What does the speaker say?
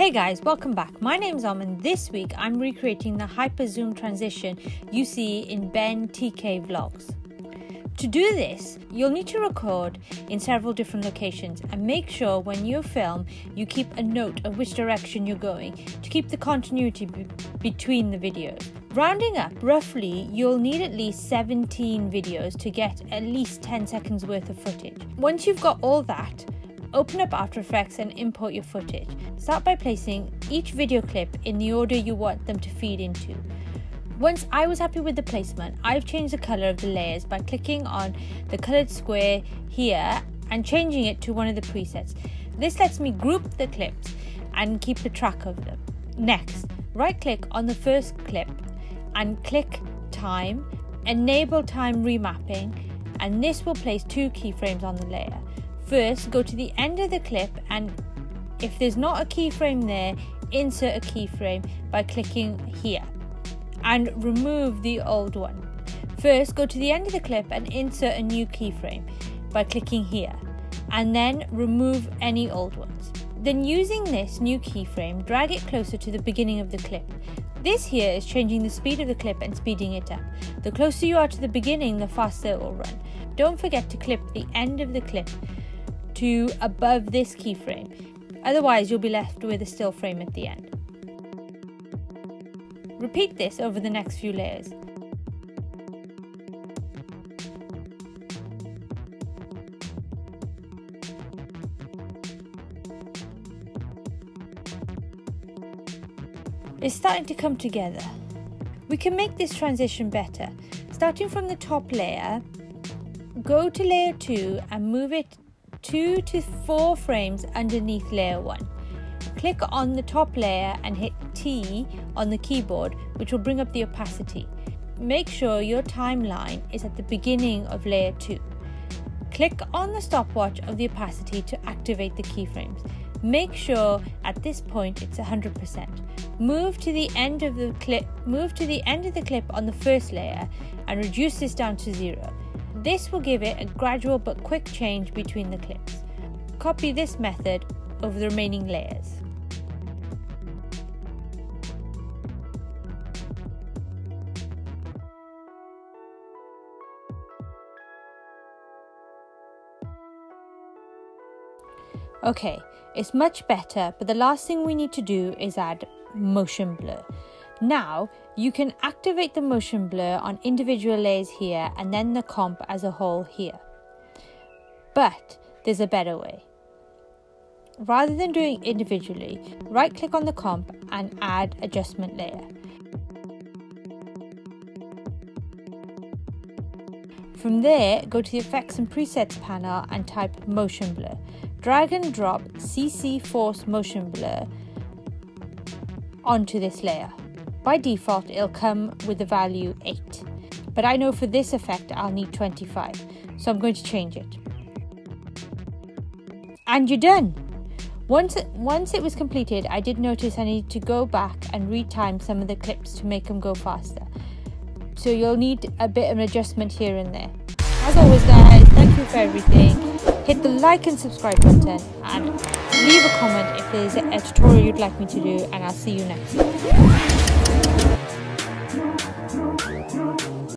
Hey guys, welcome back. My name's and this week I'm recreating the hyper zoom transition you see in Benn TK Vlogs. To do this, you'll need to record in several different locations and make sure when you film you keep a note of which direction you're going to keep the continuity between the videos. Rounding up, roughly you'll need at least 17 videos to get at least 10 seconds worth of footage. Once you've got all that, open up After Effects and import your footage. Start by placing each video clip in the order you want them to feed into. Once I was happy with the placement, I've changed the colour of the layers by clicking on the coloured square here and changing it to one of the presets. This lets me group the clips and keep the track of them. Next, right click on the first clip and click Time, enable time remapping, and this will place 2 keyframes on the layer. First, go to the end of the clip and if there's not a keyframe there, insert a keyframe by clicking here and remove the old one. First, go to the end of the clip and insert a new keyframe by clicking here and then remove any old ones. Then using this new keyframe, drag it closer to the beginning of the clip. This here is changing the speed of the clip and speeding it up. The closer you are to the beginning, the faster it will run. Don't forget to clip the end of the clip to above this keyframe, otherwise you'll be left with a still frame at the end. Repeat this over the next few layers. It's starting to come together. We can make this transition better. Starting from the top layer, go to layer 2 and move it 2 to 4 frames underneath layer 1. Click on the top layer and hit T on the keyboard, which will bring up the opacity. Make sure your timeline is at the beginning of layer 2. Click on the stopwatch of the opacity to activate the keyframes. Make sure at this point it's 100%. Move to the end of the clip on the first layer and reduce this down to 0. This will give it a gradual but quick change between the clips. Copy this method over the remaining layers. Okay, it's much better, but the last thing we need to do is add motion blur. Now, you can activate the motion blur on individual layers here and then the comp as a whole here. But there's a better way. Rather than doing individually, right click on the comp and add adjustment layer. From there, go to the Effects and Presets panel and type Motion Blur. Drag and drop CC Force Motion Blur onto this layer. By default, it'll come with the value 8, but I know for this effect I'll need 25, so I'm going to change it. And you're done! Once it was completed, I did notice I need to go back and retime some of the clips to make them go faster. So you'll need a bit of an adjustment here and there. As always guys, thank you for everything. Hit the like and subscribe button and leave a comment if there's a tutorial you'd like me to do, and I'll see you next time.